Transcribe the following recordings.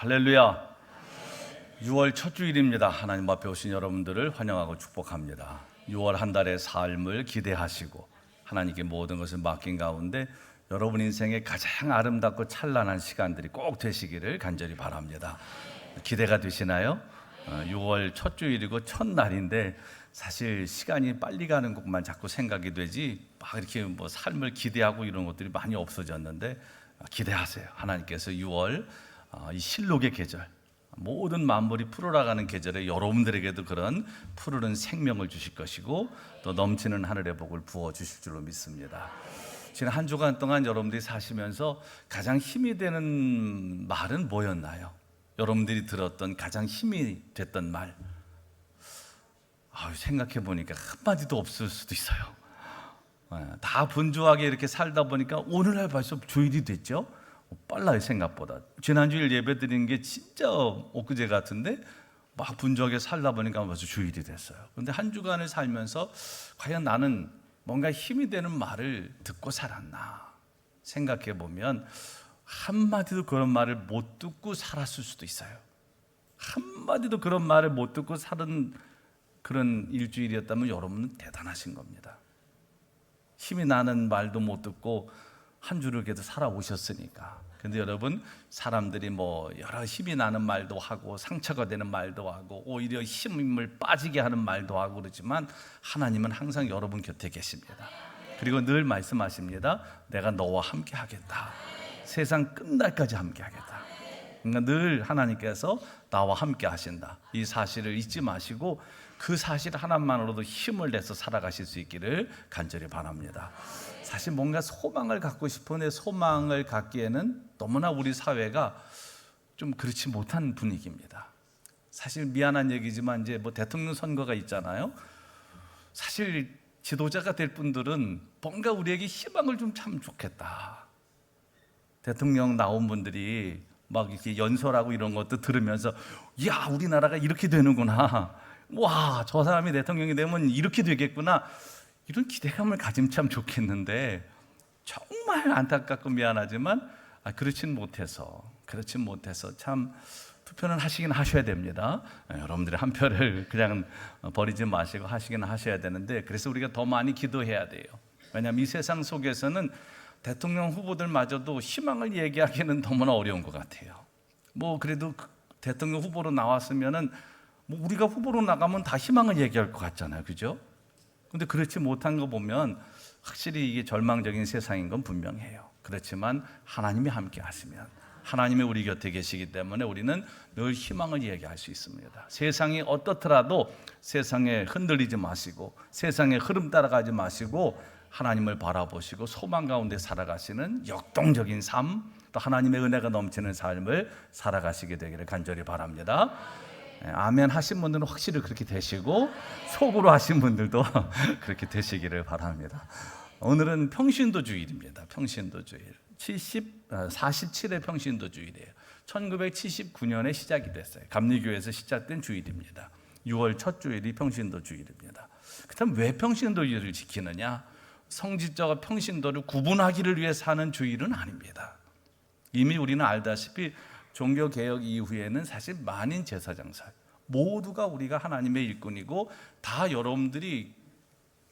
할렐루야. 6월 첫 주일입니다. 하나님 앞에 오신 여러분들을 환영하고 축복합니다. 6월 한 달의 삶을 기대하시고 하나님께 모든 것을 맡긴 가운데 여러분 인생의 가장 아름답고 찬란한 시간들이 꼭 되시기를 간절히 바랍니다. 기대가 되시나요? 6월 첫 주일이고 첫날인데 사실 시간이 빨리 가는 것만 자꾸 생각이 되지 막 이렇게 뭐 삶을 기대하고 이런 것들이 많이 없어졌는데 기대하세요. 하나님께서 6월 이 실록의 계절, 모든 만물이 풀어나가는 계절에 여러분들에게도 그런 푸르른 생명을 주실 것이고 또 넘치는 하늘의 복을 부어주실 줄로 믿습니다. 지난 한 주간 동안 여러분들이 사시면서 가장 힘이 되는 말은 뭐였나요? 여러분들이 들었던 가장 힘이 됐던 말, 생각해 보니까 한마디도 없을 수도 있어요. 다 분주하게 이렇게 살다 보니까 오늘날 벌써 주일이 됐죠? 빨라요, 생각보다. 지난주일 예배 드린 게 진짜 엊그제 같은데 막 분주하게 살다 보니까 벌써 주일이 됐어요. 그런데 한 주간을 살면서 과연 나는 뭔가 힘이 되는 말을 듣고 살았나 생각해 보면 한마디도 그런 말을 못 듣고 살았을 수도 있어요. 한마디도 그런 말을 못 듣고 사는 그런 일주일이었다면 여러분은 대단하신 겁니다. 힘이 나는 말도 못 듣고 한 주를 그래도 살아오셨으니까. 근데 여러분, 사람들이 뭐 여러 힘이 나는 말도 하고 상처가 되는 말도 하고 오히려 힘을 빠지게 하는 말도 하고 그러지만 하나님은 항상 여러분 곁에 계십니다. 그리고 늘 말씀하십니다. 내가 너와 함께 하겠다. 세상 끝날까지 함께 하겠다. 그러니까 늘 하나님께서 나와 함께 하신다. 이 사실을 잊지 마시고 그 사실 하나만으로도 힘을 내서 살아가실 수 있기를 간절히 바랍니다. 사실 뭔가 소망을 갖고 싶은데 소망을 갖기에는 너무나 우리 사회가 좀 그렇지 못한 분위기입니다. 사실 미안한 얘기지만 이제 뭐 대통령 선거가 있잖아요. 사실 지도자가 될 분들은 뭔가 우리에게 희망을 좀 참 좋겠다. 대통령 나온 분들이 막 이렇게 연설하고 이런 것도 들으면서 야, 우리나라가 이렇게 되는구나. 와, 저 사람이 대통령이 되면 이렇게 되겠구나. 이런 기대감을 가지면 참 좋겠는데 정말 안타깝고 미안하지만 그렇진 못해서 참 투표는 하시긴 하셔야 됩니다. 여러분들이 한 표를 그냥 버리지 마시고 하시긴 하셔야 되는데 그래서 우리가 더 많이 기도해야 돼요. 왜냐하면 이 세상 속에서는 대통령 후보들마저도 희망을 얘기하기는 너무나 어려운 것 같아요. 뭐 그래도 대통령 후보로 나왔으면은 뭐 우리가 후보로 나가면 다 희망을 얘기할 것 같잖아요, 그죠? 근데 그렇지 못한 거 보면 확실히 이게 절망적인 세상인 건 분명해요. 그렇지만 하나님이 함께 하시면 하나님이 우리 곁에 계시기 때문에 우리는 늘 희망을 얘기할 수 있습니다. 세상이 어떻더라도 세상에 흔들리지 마시고 세상의 흐름 따라가지 마시고 하나님을 바라보시고 소망 가운데 살아가시는 역동적인 삶, 또 하나님의 은혜가 넘치는 삶을 살아가시게 되기를 간절히 바랍니다. 아멘 하신 분들은 확실히 그렇게 되시고 속으로 하신 분들도 그렇게 되시기를 바랍니다. 오늘은 평신도 주일입니다. 평신도 주일 47회 평신도 주일이에요. 1979년에 시작이 됐어요. 감리교회에서 시작된 주일입니다. 6월 첫 주일이 평신도 주일입니다. 그렇다면 왜 평신도 주일을 지키느냐? 성직자와 평신도를 구분하기를 위해서 하는 주일은 아닙니다. 이미 우리는 알다시피 종교개혁 이후에는 사실 만인 제사장사 모두가 우리가 하나님의 일꾼이고 다 여러분들이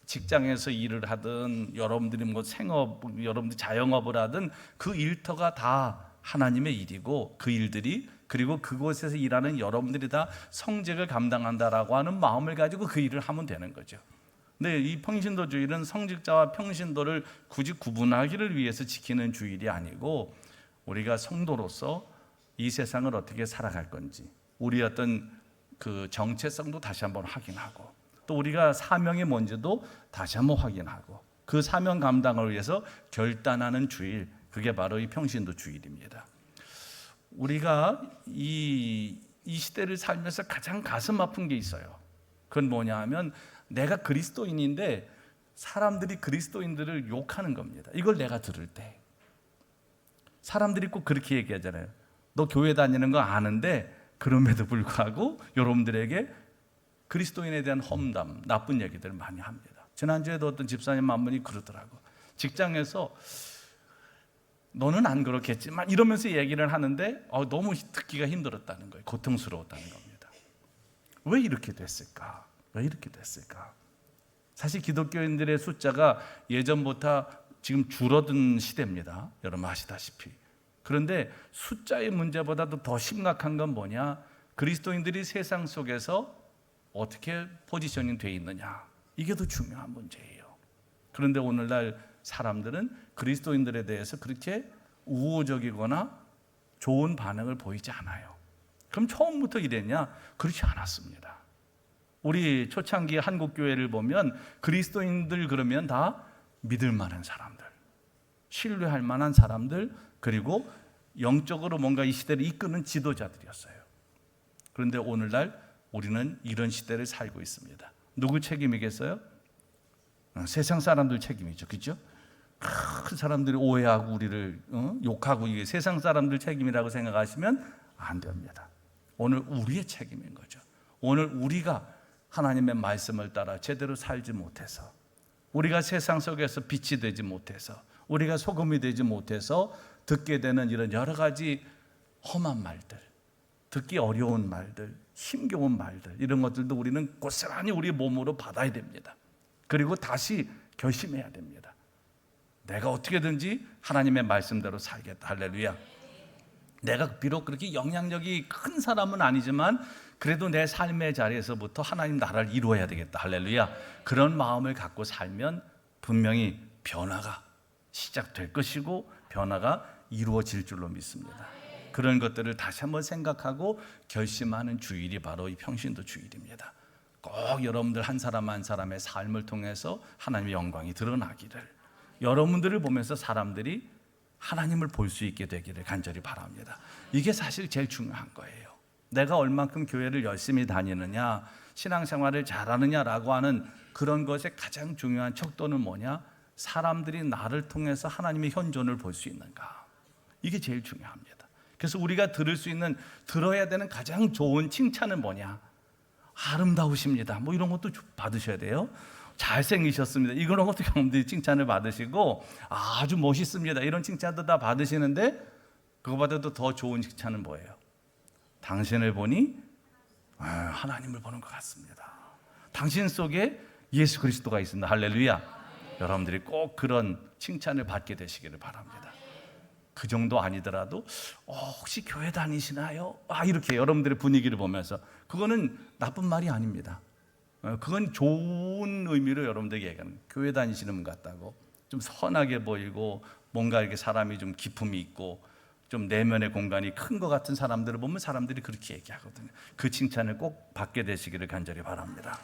직장에서 일을 하든 여러분들이 뭐 생업, 여러분들이 자영업을 하든 그 일터가 다 하나님의 일이고 그 일들이 그리고 그곳에서 일하는 여러분들이 다 성직을 감당한다라고 하는 마음을 가지고 그 일을 하면 되는 거죠. 근데 이 평신도 주일은 성직자와 평신도를 굳이 구분하기를 위해서 지키는 주일이 아니고 우리가 성도로서 이 세상을 어떻게 살아갈 건지 우리 어떤 그 정체성도 다시 한번 확인하고 또 우리가 사명이 뭔지도 다시 한번 확인하고 그 사명 감당을 위해서 결단하는 주일, 그게 바로 이 평신도 주일입니다. 우리가 이 시대를 살면서 가장 가슴 아픈 게 있어요. 그건 뭐냐 하면 내가 그리스도인인데 사람들이 그리스도인들을 욕하는 겁니다. 이걸 내가 들을 때 사람들이 꼭 그렇게 얘기하잖아요. 너 교회 다니는 거 아는데 그럼에도 불구하고 여러분들에게 그리스도인에 대한 험담, 나쁜 얘기들을 많이 합니다. 지난주에도 어떤 집사님 한 분이 그러더라고. 직장에서 너는 안 그렇겠지만 이러면서 얘기를 하는데 너무 듣기가 힘들었다는 거예요. 고통스러웠다는 겁니다. 왜 이렇게 됐을까? 왜 이렇게 됐을까? 사실 기독교인들의 숫자가 예전부터 지금 줄어든 시대입니다. 여러분 아시다시피. 그런데 숫자의 문제보다도 더 심각한 건 뭐냐? 그리스도인들이 세상 속에서 어떻게 포지셔닝 되어 있느냐, 이게 더 중요한 문제예요. 그런데 오늘날 사람들은 그리스도인들에 대해서 그렇게 우호적이거나 좋은 반응을 보이지 않아요. 그럼 처음부터 이랬냐? 그렇지 않았습니다. 우리 초창기 한국교회를 보면 그리스도인들 그러면 다 믿을 만한 사람들, 신뢰할 만한 사람들, 그리고 영적으로 뭔가 이 시대를 이끄는 지도자들이었어요. 그런데 오늘날 우리는 이런 시대를 살고 있습니다. 누구 책임이겠어요? 세상 사람들 책임이죠. 그렇죠? 큰 사람들이 오해하고 우리를 욕하고 이게 세상 사람들 책임이라고 생각하시면 안 됩니다. 오늘 우리의 책임인 거죠. 오늘 우리가 하나님의 말씀을 따라 제대로 살지 못해서, 우리가 세상 속에서 빛이 되지 못해서, 우리가 소금이 되지 못해서 듣게 되는 이런 여러 가지 험한 말들, 듣기 어려운 말들, 힘겨운 말들, 이런 것들도 우리는 고스란히 우리 몸으로 받아야 됩니다. 그리고 다시 결심해야 됩니다. 내가 어떻게든지 하나님의 말씀대로 살겠다. 할렐루야. 내가 비록 그렇게 영향력이 큰 사람은 아니지만 그래도 내 삶의 자리에서부터 하나님 나라를 이루어야 되겠다. 할렐루야. 그런 마음을 갖고 살면 분명히 변화가 시작될 것이고 변화가 이루어질 줄로 믿습니다. 그런 것들을 다시 한번 생각하고 결심하는 주일이 바로 이 평신도 주일입니다. 꼭 여러분들 한 사람 한 사람의 삶을 통해서 하나님의 영광이 드러나기를, 여러분들을 보면서 사람들이 하나님을 볼 수 있게 되기를 간절히 바랍니다. 이게 사실 제일 중요한 거예요. 내가 얼만큼 교회를 열심히 다니느냐, 신앙생활을 잘하느냐라고 하는 그런 것의 가장 중요한 척도는 뭐냐? 사람들이 나를 통해서 하나님의 현존을 볼 수 있는가? 이게 제일 중요합니다. 그래서 우리가 들을 수 있는, 들어야 되는 가장 좋은 칭찬은 뭐냐? 아름다우십니다. 뭐 이런 것도 받으셔야 돼요. 잘생기셨습니다. 이런 것도 여러분들이 칭찬을 받으시고, 아주 멋있습니다. 이런 칭찬도 다 받으시는데, 그거보다도 더 좋은 칭찬은 뭐예요? 당신을 보니 하나님을 보는 것 같습니다. 당신 속에 예수 그리스도가 있습니다. 할렐루야. 여러분들이 꼭 그런 칭찬을 받게 되시기를 바랍니다. 그 정도 아니더라도 혹시 교회 다니시나요? 이렇게 여러분들의 분위기를 보면서, 그거는 나쁜 말이 아닙니다. 그건 좋은 의미로 여러분들에게 얘기하는, 교회 다니시는 분 같다고, 좀 선하게 보이고 뭔가 이렇게 사람이 좀 기품이 있고 좀 내면의 공간이 큰 것 같은 사람들을 보면 사람들이 그렇게 얘기하거든요. 그 칭찬을 꼭 받게 되시기를 간절히 바랍니다.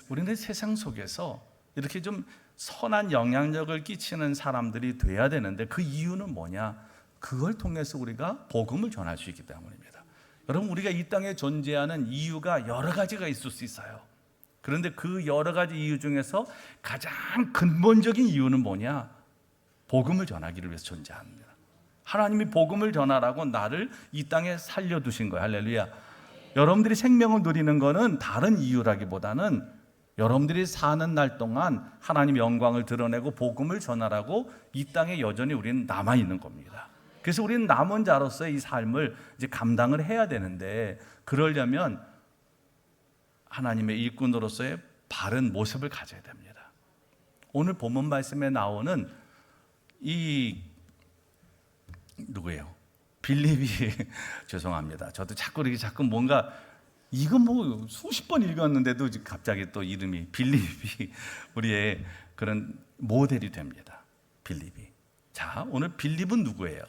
우리는 세상 속에서 이렇게 좀 선한 영향력을 끼치는 사람들이 돼야 되는데, 그 이유는 뭐냐? 그걸 통해서 우리가 복음을 전할 수 있기 때문입니다. 여러분, 우리가 이 땅에 존재하는 이유가 여러 가지가 있을 수 있어요. 그런데 그 여러 가지 이유 중에서 가장 근본적인 이유는 뭐냐? 복음을 전하기를 위해서 존재합니다. 하나님이 복음을 전하라고 나를 이 땅에 살려두신 거예요. 할렐루야. 여러분들이 생명을 누리는 것은 다른 이유라기보다는 여러분들이 사는 날 동안 하나님의 영광을 드러내고 복음을 전하라고 이 땅에 여전히 우리는 남아있는 겁니다. 그래서 우리는 남은 자로서의 이 삶을 이제 감당을 해야 되는데, 그러려면 하나님의 일꾼으로서의 바른 모습을 가져야 됩니다. 오늘 본문 말씀에 나오는 이 누구예요? 빌립이 죄송합니다. 저도 자꾸 뭔가, 이거 뭐 수십 번 읽었는데도 갑자기 또 이름이 빌립이 우리의 그런 모델이 됩니다. 빌립이. 자, 오늘 빌립은 누구예요?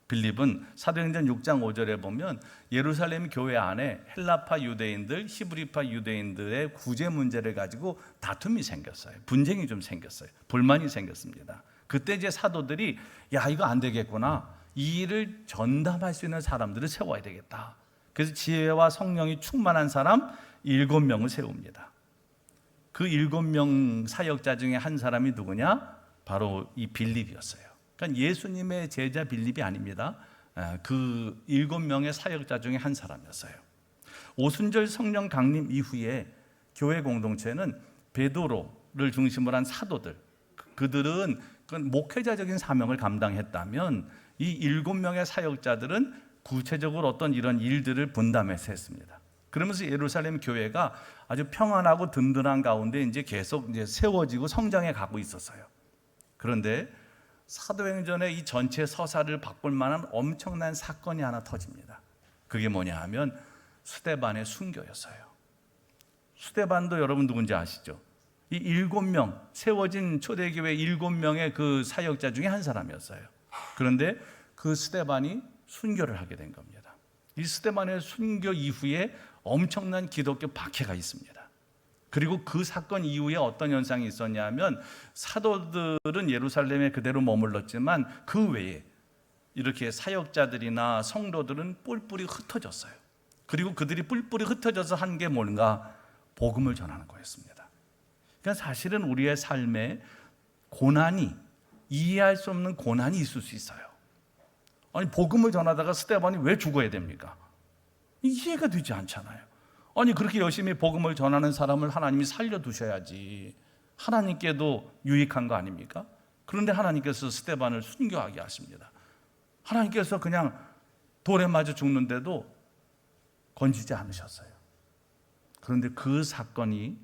빌립은 사도행전 6장 5절에 보면 예루살렘 교회 안에 헬라파 유대인들, 히브리파 유대인들의 구제 문제를 가지고 다툼이 생겼어요. 분쟁이 좀 생겼어요. 불만이 생겼습니다. 그때 이제 사도들이 이거 안 되겠구나, 이 일을 전담할 수 있는 사람들을 세워야 되겠다. 그래서 지혜와 성령이 충만한 사람 7명을 세웁니다. 그 7명 사역자 중에 한 사람이 누구냐? 바로 이 빌립이었어요. 그러니까 예수님의 제자 빌립이 아닙니다. 그 7명의 사역자 중에 한 사람이었어요. 오순절 성령 강림 이후에 교회 공동체는 베드로를 중심으로 한 사도들, 그들은 그건 목회자적인 사명을 감당했다면 이 7명의 사역자들은 구체적으로 어떤 이런 일들을 분담해서 했습니다. 그러면서 예루살렘 교회가 아주 평안하고 든든한 가운데 이제 계속 이제 세워지고 성장해 가고 있었어요. 그런데 사도행전의 이 전체 서사를 바꿀 만한 엄청난 사건이 하나 터집니다. 그게 뭐냐 하면 스데반의 순교였어요. 스데반도 여러분 누군지 아시죠? 이 7명, 세워진 초대교회 7명의 그 사역자 중에 한 사람이었어요. 그런데 그 스데반이 순교를 하게 된 겁니다. 이 스데반의 순교 이후에 엄청난 기독교 박해가 있습니다. 그리고 그 사건 이후에 어떤 현상이 있었냐면 사도들은 예루살렘에 그대로 머물렀지만 그 외에 이렇게 사역자들이나 성도들은 뿔뿔이 흩어졌어요. 그리고 그들이 뿔뿔이 흩어져서 한 게 뭔가? 복음을 전하는 거였습니다. 그러니까 사실은 우리의 삶에 고난이, 이해할 수 없는 고난이 있을 수 있어요. 아니 복음을 전하다가 스데반이 왜 죽어야 됩니까? 이해가 되지 않잖아요. 아니 그렇게 열심히 복음을 전하는 사람을 하나님이 살려두셔야지 하나님께도 유익한 거 아닙니까? 그런데 하나님께서 스데반을 순교하게 하십니다. 하나님께서 그냥 돌에 맞아 죽는데도 건지지 않으셨어요. 그런데 그 사건이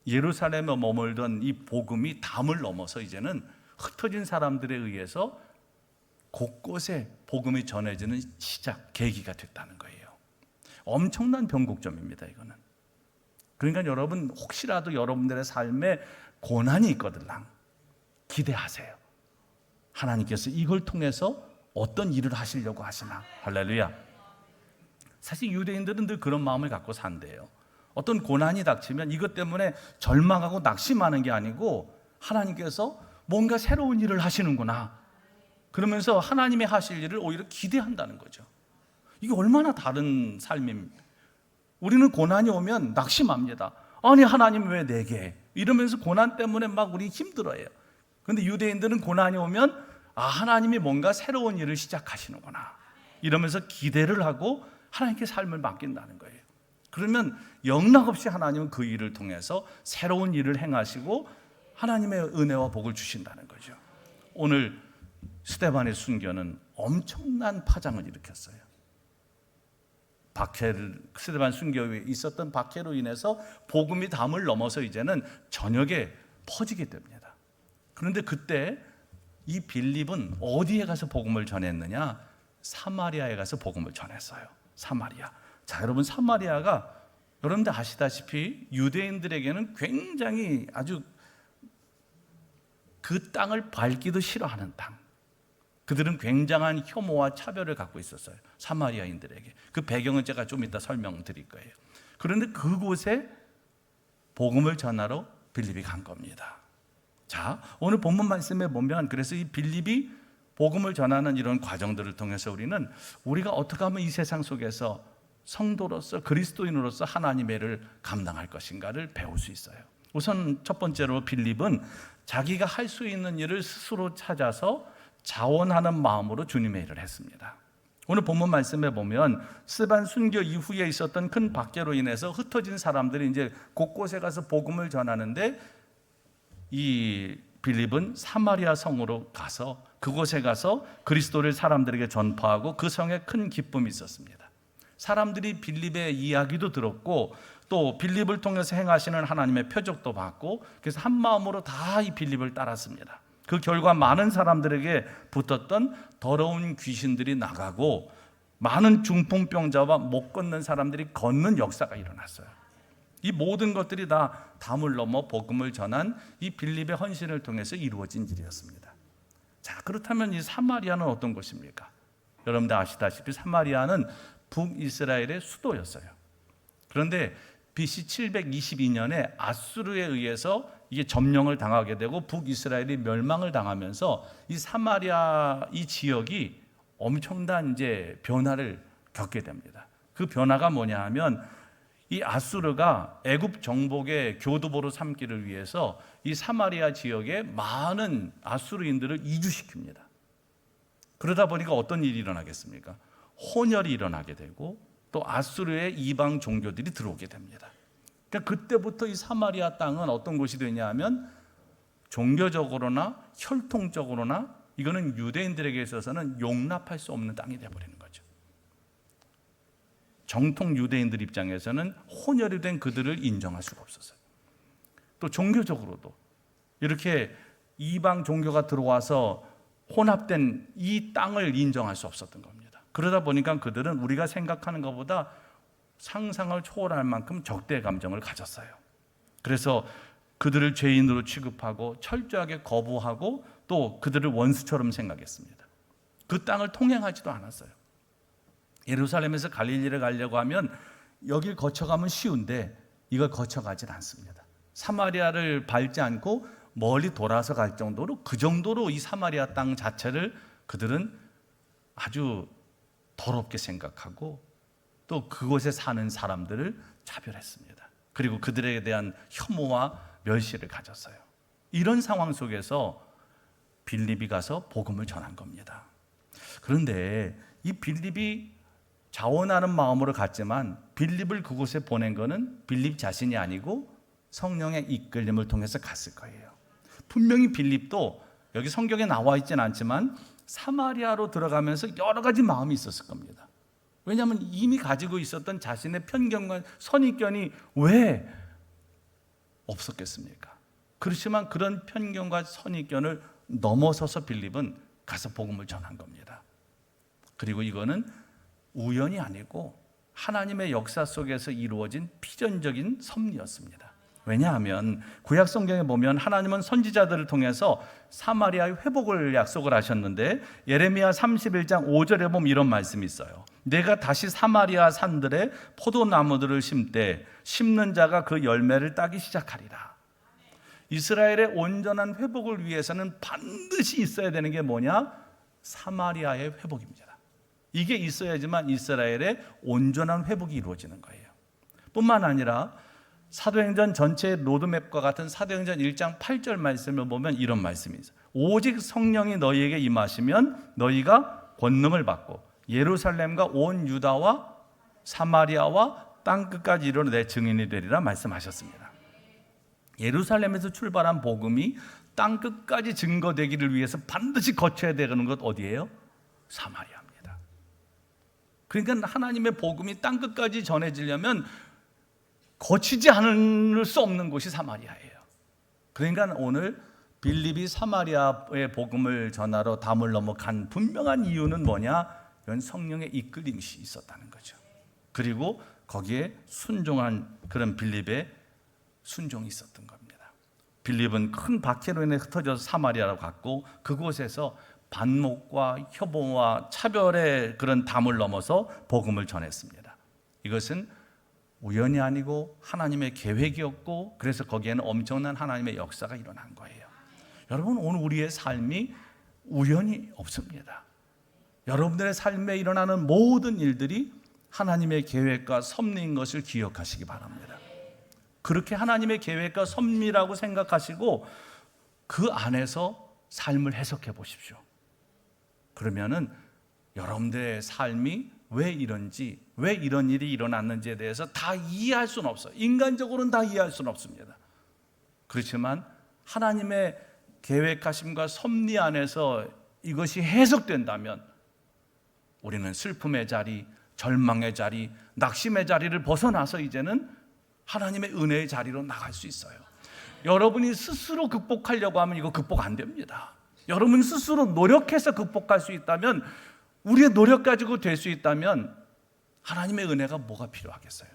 예루살렘에 머물던 이 복음이 담을 넘어서 이제는 흩어진 사람들에 의해서 곳곳에 복음이 전해지는 시작, 계기가 됐다는 거예요. 엄청난 변곡점입니다, 이거는. 그러니까 여러분 혹시라도 여러분들의 삶에 고난이 있거들랑 기대하세요. 하나님께서 이걸 통해서 어떤 일을 하시려고 하시나. 할렐루야. 사실 유대인들은 늘 그런 마음을 갖고 산대요. 어떤 고난이 닥치면 이것 때문에 절망하고 낙심하는 게 아니고 하나님께서 뭔가 새로운 일을 하시는구나. 그러면서 하나님이 하실 일을 오히려 기대한다는 거죠. 이게 얼마나 다른 삶입니까? 우리는 고난이 오면 낙심합니다. 아니 하나님 왜 내게? 이러면서 고난 때문에 막 우리 힘들어해요. 그런데 유대인들은 고난이 오면 하나님이 뭔가 새로운 일을 시작하시는구나 이러면서 기대를 하고 하나님께 삶을 맡긴다는 거예요. 그러면 영락없이 하나님은 그 일을 통해서 새로운 일을 행하시고 하나님의 은혜와 복을 주신다는 거죠. 오늘 스데반의 순교는 엄청난 파장을 일으켰어요. 스데반 순교에 있었던 박해로 인해서 복음이 담을 넘어서 이제는 전역에 퍼지게 됩니다. 그런데 그때 이 빌립은 어디에 가서 복음을 전했느냐? 사마리아에 가서 복음을 전했어요. 사마리아. 자, 여러분 사마리아가 여러분들 아시다시피 유대인들에게는 굉장히 아주 그 땅을 밟기도 싫어하는 땅. 그들은 굉장한 혐오와 차별을 갖고 있었어요. 사마리아인들에게. 그 배경은 제가 좀 이따 설명드릴 거예요. 그런데 그곳에 복음을 전하러 빌립이 간 겁니다. 자, 오늘 본문 말씀에 보면 그래서 이 빌립이 복음을 전하는 이런 과정들을 통해서 우리가 어떻게 하면 이 세상 속에서 성도로서 그리스도인으로서 하나님의 일을 감당할 것인가를 배울 수 있어요. 우선 첫 번째로 빌립은 자기가 할 수 있는 일을 스스로 찾아서 자원하는 마음으로 주님의 일을 했습니다. 오늘 본문 말씀에 보면 스데반 순교 이후에 있었던 큰 박해로 인해서 흩어진 사람들이 이제 곳곳에 가서 복음을 전하는데 이 빌립은 사마리아 성으로 가서 그곳에 가서 그리스도를 사람들에게 전파하고 그 성에 큰 기쁨이 있었습니다. 사람들이 빌립의 이야기도 들었고 또 빌립을 통해서 행하시는 하나님의 표적도 받고 그래서 한 마음으로 다 이 빌립을 따랐습니다. 그 결과 많은 사람들에게 붙었던 더러운 귀신들이 나가고 많은 중풍병자와 못 걷는 사람들이 걷는 역사가 일어났어요. 이 모든 것들이 다 담을 넘어 복음을 전한 이 빌립의 헌신을 통해서 이루어진 일이었습니다. 자, 그렇다면 이 사마리아는 어떤 곳입니까? 여러분들 아시다시피 사마리아는 북이스라엘의 수도였어요. 그런데 BC 722년에 아수르에 의해서 이게 점령을 당하게 되고 북이스라엘이 멸망을 당하면서 이 사마리아 이 지역이 엄청난 이제 변화를 겪게 됩니다. 그 변화가 뭐냐 하면 이 아수르가 애굽 정복의 교두보로 삼기를 위해서 이 사마리아 지역에 많은 아수르인들을 이주시킵니다. 그러다 보니까 어떤 일이 일어나겠습니까? 혼혈이 일어나게 되고 또 아수르의 이방 종교들이 들어오게 됩니다. 그러니까 그때부터 이 사마리아 땅은 어떤 곳이 되냐 하면 종교적으로나 혈통적으로나 이거는 유대인들에게 있어서는 용납할 수 없는 땅이 되어버리는 거죠. 정통 유대인들 입장에서는 혼혈이 된 그들을 인정할 수가 없었어요. 또 종교적으로도 이렇게 이방 종교가 들어와서 혼합된 이 땅을 인정할 수 없었던 겁니다. 그러다 보니까 그들은 우리가 생각하는 것보다 상상을 초월할 만큼 적대 감정을 가졌어요. 그래서 그들을 죄인으로 취급하고 철저하게 거부하고 또 그들을 원수처럼 생각했습니다. 그 땅을 통행하지도 않았어요. 예루살렘에서 갈릴리를 가려고 하면 여길 거쳐가면 쉬운데 이걸 거쳐가진 않습니다. 사마리아를 밟지 않고 멀리 돌아서 갈 정도로, 그 정도로 이 사마리아 땅 자체를 그들은 아주 더럽게 생각하고 또 그곳에 사는 사람들을 차별했습니다. 그리고 그들에 대한 혐오와 멸시를 가졌어요. 이런 상황 속에서 빌립이 가서 복음을 전한 겁니다. 그런데 이 빌립이 자원하는 마음으로 갔지만 빌립을 그곳에 보낸 것은 빌립 자신이 아니고 성령의 이끌림을 통해서 갔을 거예요. 분명히 빌립도 여기 성경에 나와 있지는 않지만 사마리아로 들어가면서 여러 가지 마음이 있었을 겁니다. 왜냐하면 이미 가지고 있었던 자신의 편견과 선입견이 왜 없었겠습니까? 그렇지만 그런 편견과 선입견을 넘어서서 빌립은 가서 복음을 전한 겁니다. 그리고 이거는 우연이 아니고 하나님의 역사 속에서 이루어진 필연적인 섭리였습니다. 왜냐하면 구약 성경에 보면 하나님은 선지자들을 통해서 사마리아의 회복을 약속을 하셨는데 예레미야 31장 5절에 보면 이런 말씀이 있어요. 내가 다시 사마리아 산들에 포도나무들을 심되 심는 자가 그 열매를 따기 시작하리라. 이스라엘의 온전한 회복을 위해서는 반드시 있어야 되는 게 뭐냐? 사마리아의 회복입니다. 이게 있어야지만 이스라엘의 온전한 회복이 이루어지는 거예요. 뿐만 아니라 사도행전 전체의 로드맵과 같은 사도행전 1장 8절 말씀을 보면 이런 말씀이 있어요. 오직 성령이 너희에게 임하시면 너희가 권능을 받고 예루살렘과 온 유다와 사마리아와 땅끝까지 이르러 내 증인이 되리라 말씀하셨습니다. 예루살렘에서 출발한 복음이 땅끝까지 증거되기를 위해서 반드시 거쳐야 되는 것 어디예요? 사마리아입니다. 그러니까 하나님의 복음이 땅끝까지 전해지려면 거치지 않을 수 없는 곳이 사마리아예요. 그러니까 오늘 빌립이 사마리아의 복음을 전하러 담을 넘어간 분명한 이유는 뭐냐? 이건 성령의 이끌림이 있었다는 거죠. 그리고 거기에 순종한 그런 빌립의 순종이 있었던 겁니다. 빌립은 큰 박해로 인해 흩어져서 사마리아로 갔고 그곳에서 반목과 혐오와 차별의 그런 담을 넘어서 복음을 전했습니다. 이것은 우연이 아니고 하나님의 계획이었고 그래서 거기에는 엄청난 하나님의 역사가 일어난 거예요. 여러분, 오늘 우리의 삶이 우연이 없습니다. 여러분들의 삶에 일어나는 모든 일들이 하나님의 계획과 섭리인 것을 기억하시기 바랍니다. 그렇게 하나님의 계획과 섭리라고 생각하시고 그 안에서 삶을 해석해 보십시오. 그러면은 여러분들의 삶이 왜 이런지, 왜 이런 일이 일어났는지에 대해서 다 이해할 수는 없어요. 인간적으로는 다 이해할 수는 없습니다. 그렇지만 하나님의 계획하심과 섭리 안에서 이것이 해석된다면 우리는 슬픔의 자리, 절망의 자리, 낙심의 자리를 벗어나서 이제는 하나님의 은혜의 자리로 나갈 수 있어요. 여러분이 스스로 극복하려고 하면 이거 극복 안 됩니다. 여러분 스스로 노력해서 극복할 수 있다면, 우리의 노력 가지고 될 수 있다면 하나님의 은혜가 뭐가 필요하겠어요?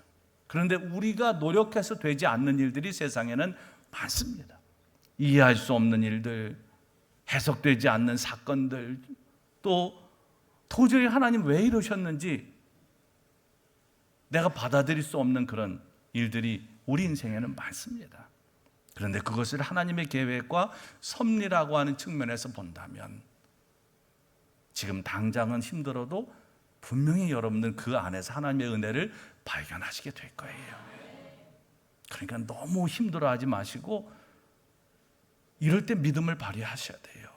그런데 우리가 노력해서 되지 않는 일들이 세상에는 많습니다. 이해할 수 없는 일들, 해석되지 않는 사건들, 또 도저히 하나님 왜 이러셨는지 내가 받아들일 수 없는 그런 일들이 우리 인생에는 많습니다. 그런데 그것을 하나님의 계획과 섭리라고 하는 측면에서 본다면 지금 당장은 힘들어도 분명히 여러분들 그 안에서 하나님의 은혜를 발견하시게 될 거예요. 그러니까 너무 힘들어하지 마시고 이럴 때 믿음을 발휘하셔야 돼요.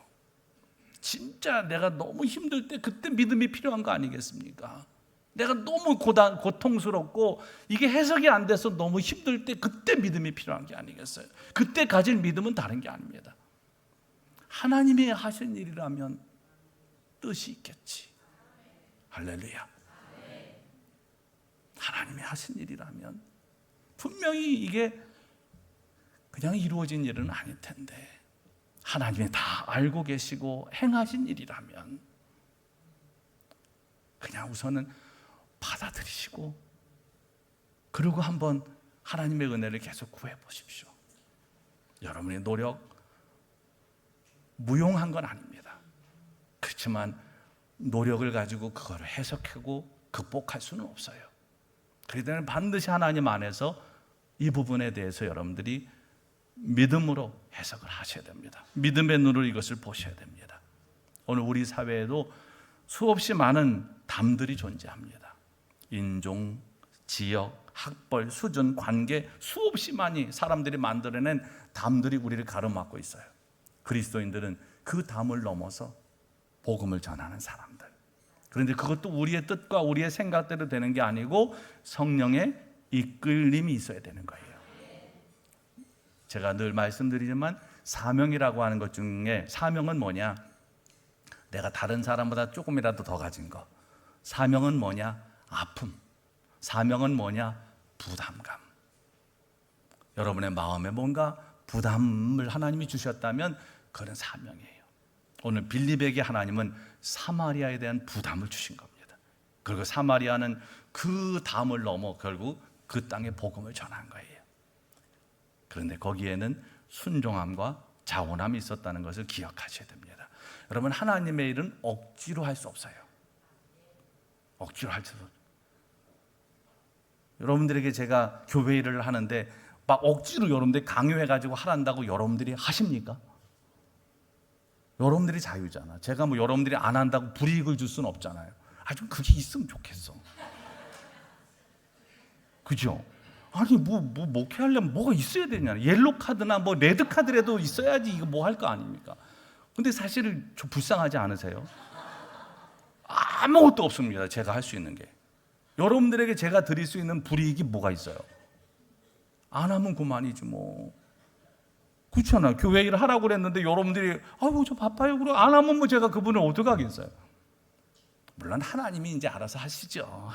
진짜 내가 너무 힘들 때 그때 믿음이 필요한 거 아니겠습니까? 내가 너무 고통스럽고 이게 해석이 안 돼서 너무 힘들 때 그때 믿음이 필요한 게 아니겠어요? 그때 가질 믿음은 다른 게 아닙니다. 하나님이 하신 일이라면 뜻이 있겠지. 할렐루야. 하나님이 하신 일이라면 분명히 이게 그냥 이루어진 일은 아닐 텐데 하나님이 다 알고 계시고 행하신 일이라면 그냥 우선은 받아들이시고 그리고 한번 하나님의 은혜를 계속 구해 보십시오. 여러분의 노력 무용한 건 아닙니다. 그렇지만 노력을 가지고 그걸 해석하고 극복할 수는 없어요. 그렇기 때문에 반드시 하나님 안에서 이 부분에 대해서 여러분들이 믿음으로 해석을 하셔야 됩니다. 믿음의 눈으로 이것을 보셔야 됩니다. 오늘 우리 사회에도 수없이 많은 담들이 존재합니다. 인종, 지역, 학벌, 수준, 관계 수없이 많이 사람들이 만들어낸 담들이 우리를 가로막고 있어요. 그리스도인들은 그 담을 넘어서 복음을 전하는 사람들. 그런데 그것도 우리의 뜻과 우리의 생각대로 되는 게 아니고 성령의 이끌림이 있어야 되는 거예요. 제가 늘 말씀드리지만 사명이라고 하는 것 중에 사명은 뭐냐? 내가 다른 사람보다 조금이라도 더 가진 거. 사명은 뭐냐? 아픔. 사명은 뭐냐? 부담감. 여러분의 마음에 뭔가 부담을 하나님이 주셨다면 그건 사명이에요. 오늘 빌립에게 하나님은 사마리아에 대한 부담을 주신 겁니다. 그리고 사마리아는 그 담을 넘어 결국 그 땅에 복음을 전한 거예요. 그런데 거기에는 순종함과 자원함이 있었다는 것을 기억하셔야 됩니다. 여러분, 하나님의 일은 억지로 할 수 없어요. 억지로 할 수 없어요. 여러분들에게 제가 교회 일을 하는데 막 억지로 여러분들이 강요해가지고 하란다고 여러분들이 하십니까? 여러분들이 자유잖아. 제가 뭐 여러분들이 안 한다고 불이익을 줄 수는 없잖아요. 좀 그게 있으면 좋겠어. 그죠? 아니 뭐 목회하려면 뭐가 있어야 되냐? 옐로 카드나 뭐 레드 카드라도 있어야지 이거 뭐 할 거 아닙니까? 근데 사실 좀 불쌍하지 않으세요? 아무것도 없습니다. 제가 할 수 있는 게. 여러분들에게 제가 드릴 수 있는 불이익이 뭐가 있어요? 안 하면 그만이지 뭐. 그렇잖아요. 교회 일을 하라고 그랬는데 여러분들이 아이고 저 바빠요. 그럼 안 하면 뭐 제가 그분을 어떻게 하겠어요? 물론 하나님이 이제 알아서 하시죠.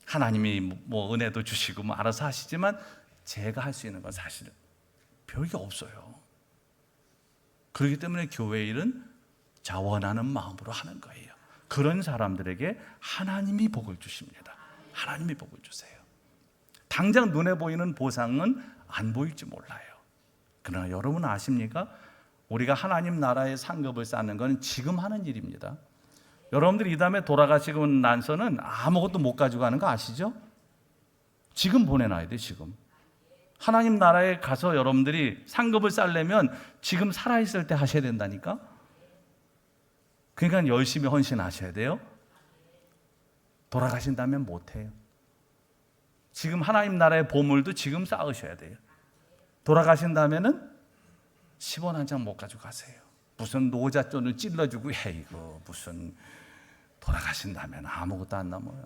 하나님이 뭐 은혜도 주시고 뭐 알아서 하시지만 제가 할 수 있는 건 사실 별게 없어요. 그렇기 때문에 교회 일은 자원하는 마음으로 하는 거예요. 그런 사람들에게 하나님이 복을 주십니다. 하나님이 복을 주세요. 당장 눈에 보이는 보상은 안 보일지 몰라요. 그러나 여러분 아십니까? 우리가 하나님 나라의 상급을 쌓는 건 지금 하는 일입니다. 여러분들이 이 다음에 돌아가시고 난서는 아무것도 못 가지고 가는 거 아시죠? 지금 보내놔야 돼. 지금 하나님 나라에 가서 여러분들이 상급을 쌓려면 지금 살아있을 때 하셔야 된다니까. 그러니까 열심히 헌신하셔야 돼요. 돌아가신다면 못해요. 지금 하나님 나라의 보물도 지금 쌓으셔야 돼요. 돌아가신다면은 10원 한 장 못 가지고 가세요. 무슨 노자돈을 찔러주고 이거 무슨 돌아가신다면 아무것도 안 남아요.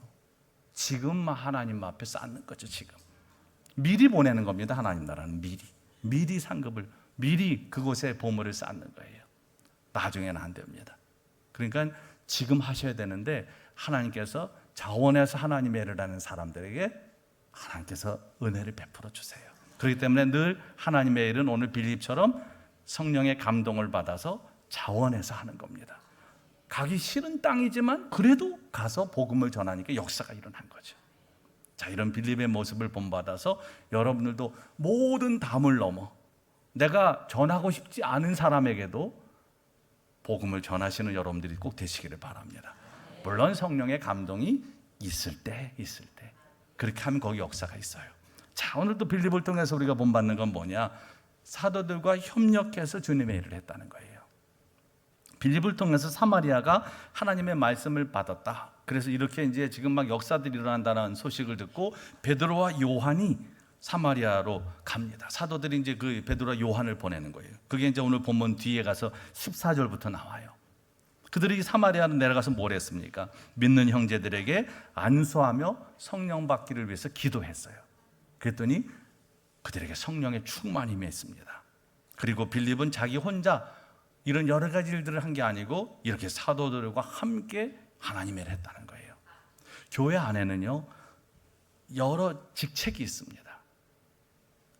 지금 하나님 앞에 쌓는 거죠. 지금 미리 보내는 겁니다. 하나님 나라는 미리 상급을 미리 그곳에 보물을 쌓는 거예요. 나중에는 안 됩니다. 그러니까 지금 하셔야 되는데 하나님께서 자원해서 하나님의 일을 하는 사람들에게 하나님께서 은혜를 베풀어 주세요. 그렇기 때문에 늘 하나님의 일은 오늘 빌립처럼 성령의 감동을 받아서 자원해서 하는 겁니다. 가기 싫은 땅이지만 그래도 가서 복음을 전하니까 역사가 일어난 거죠. 자, 이런 빌립의 모습을 본받아서 여러분들도 모든 담을 넘어 내가 전하고 싶지 않은 사람에게도 복음을 전하시는 여러분들이 꼭 되시기를 바랍니다. 물론 성령의 감동이 있을 때 그렇게 하면 거기 역사가 있어요. 자, 오늘도 빌립을 통해서 우리가 본받는 건 뭐냐? 사도들과 협력해서 주님의 일을 했다는 거예요. 빌립을 통해서 사마리아가 하나님의 말씀을 받았다. 그래서 이렇게 이제 지금 막 역사들이 일어난다는 소식을 듣고 베드로와 요한이 사마리아로 갑니다. 사도들이 이제 그 베드로와 요한을 보내는 거예요. 그게 이제 오늘 본문 뒤에 가서 14절부터 나와요. 그들이 사마리아로 내려가서 뭘 했습니까? 믿는 형제들에게 안수하며 성령 받기를 위해서 기도했어요. 그랬더니 그들에게 성령의 충만이 임했습니다. 그리고 빌립은 자기 혼자 이런 여러 가지 일들을 한 게 아니고 이렇게 사도들과 함께 하나님의 일을 했다는 거예요. 교회 안에는요, 여러 직책이 있습니다.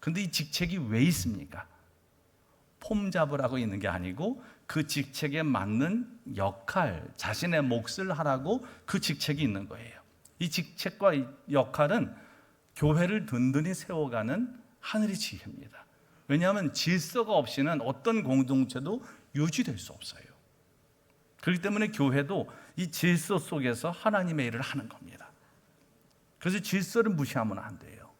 근데 이 직책이 왜 있습니까? 폼 잡으라고 있는 게 아니고 그 직책에 맞는 역할, 자신의 몫을 하라고 그 직책이 있는 거예요. 이 직책과 이 역할은 교회를 든든히 세워가는 하늘의 지혜입니다. 왜냐하면 질서가 없이는 어떤 공동체도 유지될 수 없어요. 그렇기 때문에 교회도 이 질서 속에서 하나님의 일을 하는 겁니다. 그래서 질서를 무시하면 안 돼요.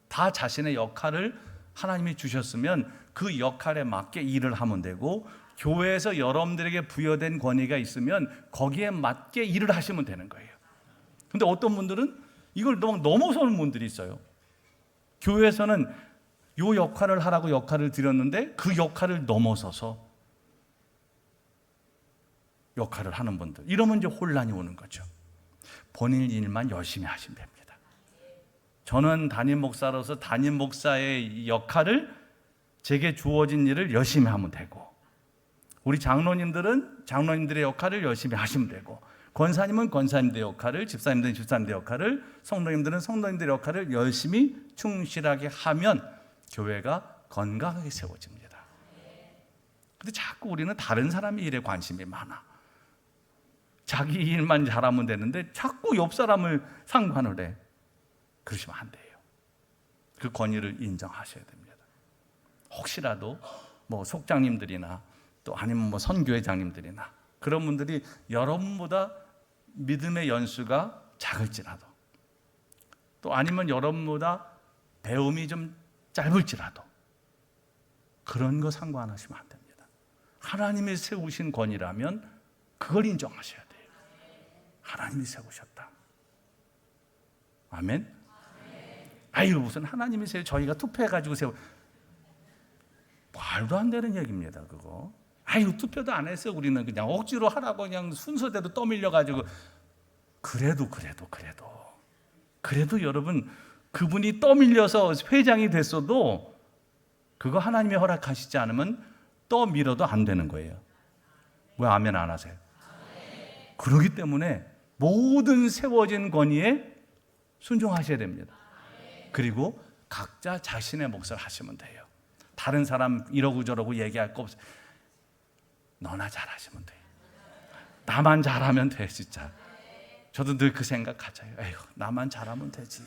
다 자신의 역할을 하나님이 주셨으면 그 역할에 맞게 일을 하면 되고, 교회에서 여러분들에게 부여된 권위가 있으면 거기에 맞게 일을 하시면 되는 거예요. 근데 어떤 분들은 이걸 너무 넘어서는 분들이 있어요. 교회에서는 이 역할을 하라고 역할을 드렸는데 그 역할을 넘어서서 역할을 하는 분들, 이러면 이제 혼란이 오는 거죠. 본인 일만 열심히 하시면 됩니다. 저는 담임 목사로서 담임 목사의 역할을, 제게 주어진 일을 열심히 하면 되고, 우리 장로님들은 장로님들의 역할을 열심히 하시면 되고, 권사님은 권사님들의 역할을, 집사님들은 집사님들의 역할을, 성도님들은 성도님들의 역할을 열심히 충실하게 하면 교회가 건강하게 세워집니다. 근데 자꾸 우리는 다른 사람의 일에 관심이 많아. 자기 일만 잘하면 되는데 자꾸 옆 사람을 상관을 해. 그러시면 안 돼요. 그 권위를 인정하셔야 됩니다. 혹시라도 뭐 속장님들이나 또 아니면 뭐 선교회장님들이나 그런 분들이 여러분보다 믿음의 연수가 작을지라도, 또 아니면 여러분보다 배움이 좀 짧을지라도 그런 거 상관하시면 안 됩니다. 하나님이 세우신 권위라면 그걸 인정하셔야 돼요. 하나님이 세우셨다. 아멘. 아유, 무슨 하나님이 저희가 투표해가지고 말도 안 되는 얘기입니다. 그거. 아유, 투표도 안 했어요. 우리는 그냥 억지로 하라고 그냥 순서대로 떠밀려가지고. 그래도 여러분, 그분이 떠밀려서 회장이 됐어도 그거 하나님이 허락하시지 않으면 떠밀어도 안 되는 거예요. 왜 아멘 안 하세요? 그렇기 때문에 모든 세워진 권위에 순종하셔야 됩니다. 그리고 각자 자신의 몫을 하시면 돼요. 다른 사람 이러고 저러고 얘기할 거 없어요. 너나 잘하시면 돼. 나만 잘하면 돼. 진짜 저도 늘 그 생각 가져요. 에휴, 나만 잘하면 되지.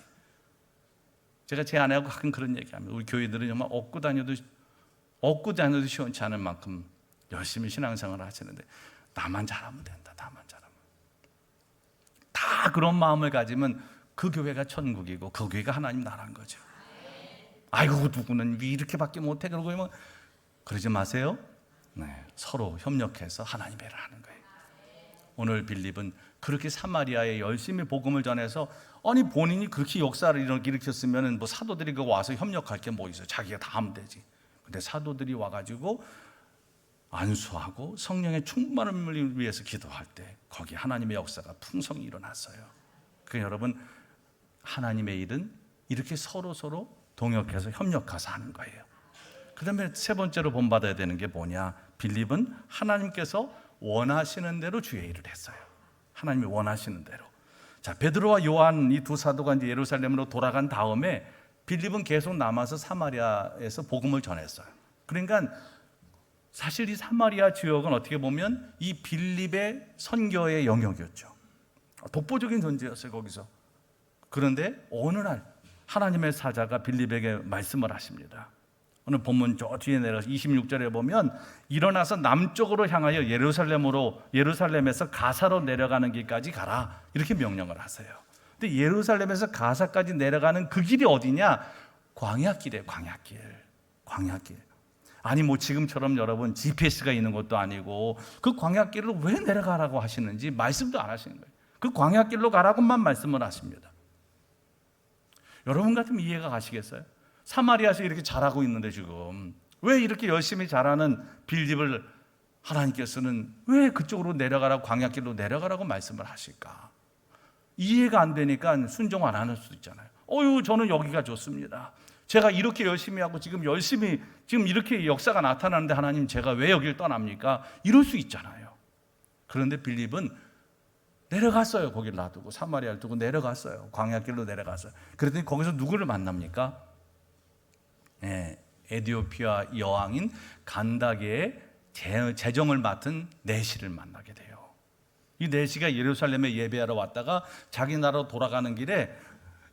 제가 제 아내하고 가끔 그런 얘기합니다. 우리 교회들은 정말 얻고 다녀도 시원치 않을 만큼 열심히 신앙생활을 하시는데 나만 잘하면 된다. 나만 잘하면. 다 그런 마음을 가지면 그 교회가 천국이고 그 교회가 하나님 나라인 거죠. 아이고, 누구는 왜 이렇게밖에 못해? 그러고 그러지 마세요. 네, 서로 협력해서 하나님의 일을 하는 거예요. 오늘 빌립은 그렇게 사마리아에 열심히 복음을 전해서, 아니 본인이 그렇게 역사를 일으켰으면 뭐 사도들이 그 와서 협력할 게 뭐 있어요? 자기가 다 하면 되지. 근데 사도들이 와가지고 안수하고 성령의 충만함을 위해서 기도할 때 거기 하나님의 역사가 풍성히 일어났어요. 그러니까 여러분, 하나님의 일은 이렇게 서로 동역해서 협력해서 하는 거예요. 그 다음에 세 번째로 본받아야 되는 게 뭐냐? 빌립은 하나님께서 원하시는 대로 주의 일을 했어요. 하나님이 원하시는 대로. 자, 베드로와 요한 이 두 사도가 이제 예루살렘으로 돌아간 다음에 빌립은 계속 남아서 사마리아에서 복음을 전했어요. 그러니까 사실 이 사마리아 지역은 어떻게 보면 이 빌립의 선교의 영역이었죠. 독보적인 존재였어요, 거기서. 그런데 어느 날 하나님의 사자가 빌립에게 말씀을 하십니다. 오늘 본문 저 뒤에 내려서 26절에 보면 일어나서 남쪽으로 향하여 예루살렘에서 가사로 내려가는 길까지 가라, 이렇게 명령을 하세요. 근데 예루살렘에서 가사까지 내려가는 그 길이 어디냐? 광야길이에요. 광야길. 아니 뭐 지금처럼 여러분 GPS가 있는 것도 아니고 그 광야길로 왜 내려가라고 하시는지 말씀도 안 하시는 거예요. 그 광야길로 가라고만 말씀을 하십니다. 여러분 같으면 이해가 가시겠어요? 사마리아에서 이렇게 잘하고 있는데 지금 왜 이렇게 열심히 잘하는 빌립을 하나님께서는 왜 그쪽으로 내려가라고, 광야길로 내려가라고 말씀을 하실까? 이해가 안 되니까 순종 안 하는 수도 있잖아요. 저는 여기가 좋습니다. 제가 이렇게 열심히 하고 지금 이렇게 역사가 나타나는데 하나님 제가 왜 여길 떠납니까? 이럴 수 있잖아요. 그런데 빌립은 내려갔어요. 거기를 놔두고 사마리아를 두고 내려갔어요. 광야길로 내려갔어요. 그랬더니 거기서 누구를 만납니까? 에디오피아 여왕인 간다게의 재정을 맡은 내시를 만나게 돼요. 이 내시가 예루살렘에 예배하러 왔다가 자기 나라로 돌아가는 길에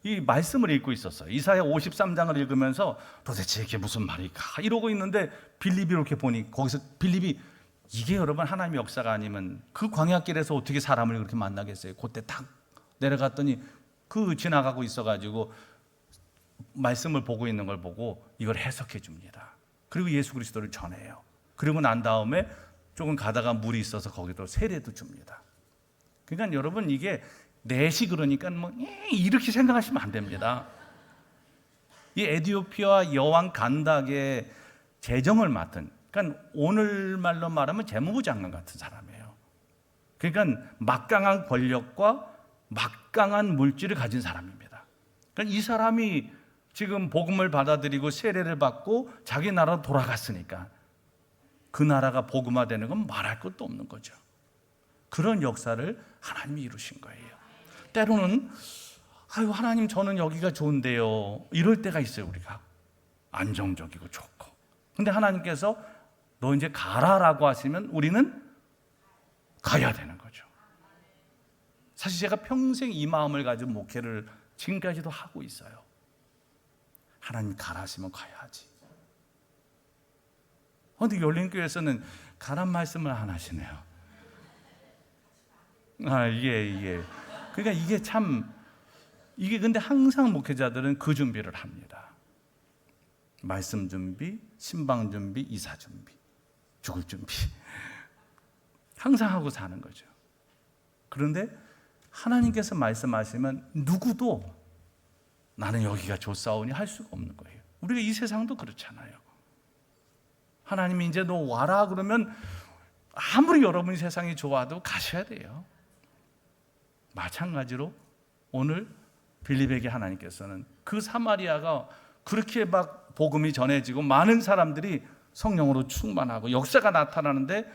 이 말씀을 읽고 있었어요. 이사야 53장을 읽으면서 도대체 이게 무슨 말일까 이러고 있는데 빌립이 이렇게 보니 거기서 빌립이 이게 여러분 하나님의 역사가 아니면 그 광야길에서 어떻게 사람을 그렇게 만나겠어요. 그때 딱 내려갔더니 그 지나가고 있어가지고 말씀을 보고 있는 걸 보고 이걸 해석해 줍니다. 그리고 예수 그리스도를 전해요. 그리고 난 다음에 조금 가다가 물이 있어서 거기도 세례도 줍니다. 그러니까 여러분 이게 내시 그러니까 뭐 이렇게 생각하시면 안 됩니다. 이 에디오피아 여왕 간닥의 재정을 맡은, 그러니까 오늘 말로 말하면 재무부 장관 같은 사람이에요. 그러니까 막강한 권력과 막강한 물질을 가진 사람입니다. 그러니까 이 사람이 지금 복음을 받아들이고 세례를 받고 자기 나라로 돌아갔으니까 그 나라가 복음화되는 건 말할 것도 없는 거죠. 그런 역사를 하나님이 이루신 거예요. 때로는 아유 하나님 저는 여기가 좋은데요 이럴 때가 있어요. 우리가 안정적이고 좋고, 근데 하나님께서 너 이제 가라라고 하시면 우리는 가야 되는 거죠. 사실 제가 평생 이 마음을 가지고 목회를 지금까지도 하고 있어요. 하나님 가라 하시면 가야지. 근데 열린교회에서는 가란 말씀을 안 하시네요. 그러니까 이게 참, 이게 근데 항상 목회자들은 그 준비를 합니다. 말씀 준비, 신방 준비, 이사 준비, 죽을 준비. 항상 하고 사는 거죠. 그런데 하나님께서 말씀하시면 누구도 나는 여기가 좋사오니 할 수가 없는 거예요. 우리가 이 세상도 그렇잖아요. 하나님이 이제 너 와라 그러면 아무리 여러분이 세상이 좋아도 가셔야 돼요. 마찬가지로 오늘 빌립에게 하나님께서는 그 사마리아가 그렇게 막 복음이 전해지고 많은 사람들이 성령으로 충만하고 역사가 나타나는데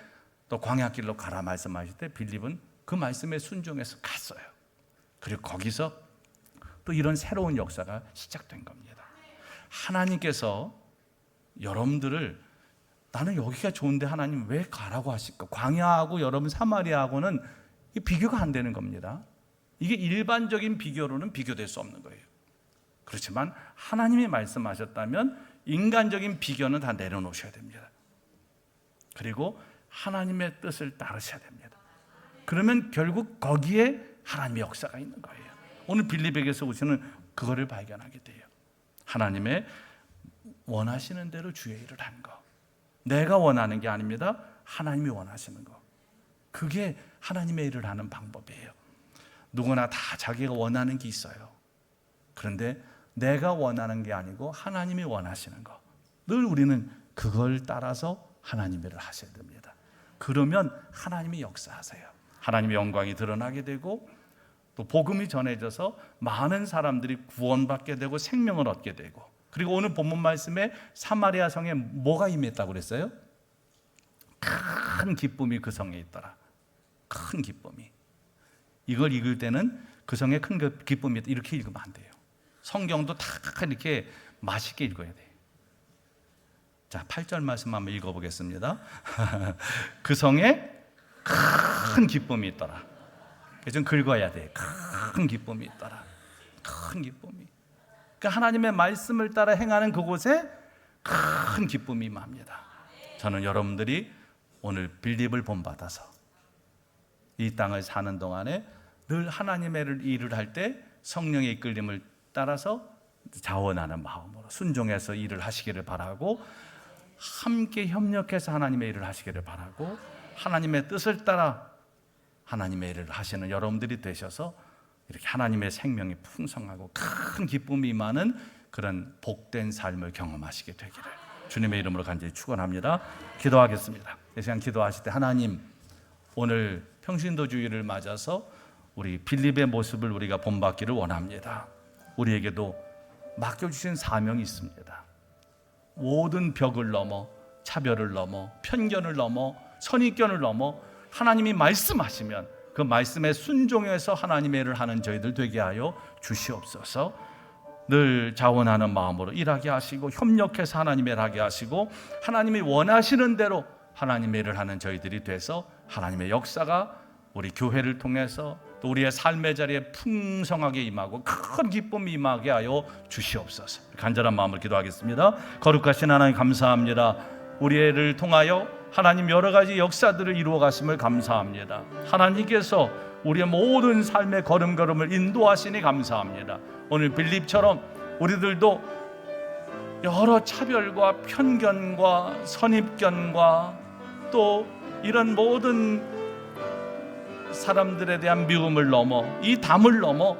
또 광야길로 가라 말씀하실 때 빌립은 그 말씀에 순종해서 갔어요. 그리고 거기서 또 이런 새로운 역사가 시작된 겁니다. 하나님께서 여러분들을 나는 여기가 좋은데 하나님 왜 가라고 하실까? 광야하고 여러분 사마리아하고는 비교가 안 되는 겁니다. 이게 일반적인 비교로는 비교될 수 없는 거예요. 그렇지만 하나님이 말씀하셨다면 인간적인 비교는 다 내려놓으셔야 됩니다. 그리고 하나님의 뜻을 따르셔야 됩니다. 그러면 결국 거기에 하나님의 역사가 있는 거예요. 오늘 빌립에게서 우리는 그거를 발견하게 돼요. 하나님의 원하시는 대로 주의 일을 한 거. 내가 원하는 게 아닙니다. 하나님이 원하시는 거. 그게 하나님의 일을 하는 방법이에요. 누구나 다 자기가 원하는 게 있어요. 그런데 내가 원하는 게 아니고 하나님이 원하시는 거. 늘 우리는 그걸 따라서 하나님의 일을 하셔야 됩니다. 그러면 하나님이 역사하세요. 하나님의 영광이 드러나게 되고 또 복음이 전해져서 많은 사람들이 구원받게 되고 생명을 얻게 되고, 그리고 오늘 본문 말씀에 사마리아 성에 뭐가 임했다고 그랬어요? 큰 기쁨이 그 성에 있더라. 큰 기쁨이. 이걸 읽을 때는 그 성에 큰 기쁨이 있다 이렇게 읽으면 안 돼요. 성경도 다 이렇게 맛있게 읽어야 돼요. 자, 8절 말씀 한번 읽어보겠습니다. 그 성에 큰 기쁨이 있더라. 좀 긁어야 돼. 큰 기쁨이 있더라. 큰 기쁨이. 그러니까 하나님의 말씀을 따라 행하는 그곳에 큰 기쁨이 임합니다. 저는 여러분들이 오늘 빌립을 본받아서 이 땅을 사는 동안에 늘 하나님의 일을 할 때 성령의 이끌림을 따라서 자원하는 마음으로 순종해서 일을 하시기를 바라고, 함께 협력해서 하나님의 일을 하시기를 바라고, 하나님의 뜻을 따라 하나님의 일을 하시는 여러분들이 되셔서 이렇게 하나님의 생명이 풍성하고 큰 기쁨이 임하는 그런 복된 삶을 경험하시게 되기를 주님의 이름으로 간절히 축원합니다. 기도하겠습니다. 이 시간 기도하실 때 하나님, 오늘 평신도 주일을 맞아서 우리 빌립의 모습을 우리가 본받기를 원합니다. 우리에게도 맡겨주신 사명이 있습니다. 모든 벽을 넘어, 차별을 넘어, 편견을 넘어, 선입견을 넘어 하나님이 말씀하시면 그 말씀에 순종해서 하나님의 일을 하는 저희들 되게 하여 주시옵소서. 늘 자원하는 마음으로 일하게 하시고 협력해서 하나님의 일을 하게 하시고 하나님이 원하시는 대로 하나님의 일을 하는 저희들이 돼서 하나님의 역사가 우리 교회를 통해서 또 우리의 삶의 자리에 풍성하게 임하고 큰 기쁨이 임하게 하여 주시옵소서. 간절한 마음을 기도하겠습니다. 거룩하신 하나님 감사합니다. 우리를 통하여 하나님 여러 가지 역사들을 이루어 가심을 감사합니다. 하나님께서 우리의 모든 삶의 걸음걸음을 인도하시니 감사합니다. 오늘 빌립처럼 우리들도 여러 차별과 편견과 선입견과 또 이런 모든 사람들에 대한 미움을 넘어 이 담을 넘어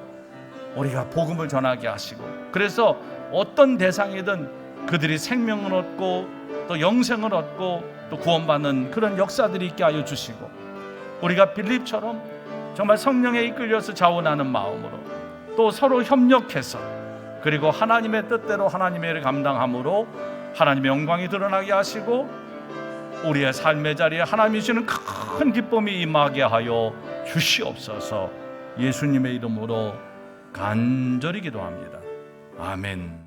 우리가 복음을 전하게 하시고 그래서 어떤 대상이든 그들이 생명을 얻고 또 영생을 얻고 또 구원받는 그런 역사들이 있게 하여 주시고 우리가 빌립처럼 정말 성령에 이끌려서 자원하는 마음으로 또 서로 협력해서 그리고 하나님의 뜻대로 하나님의 일을 감당함으로 하나님의 영광이 드러나게 하시고 우리의 삶의 자리에 하나님이 주시는 큰 기쁨이 임하게 하여 주시옵소서. 예수님의 이름으로 간절히 기도합니다. 아멘.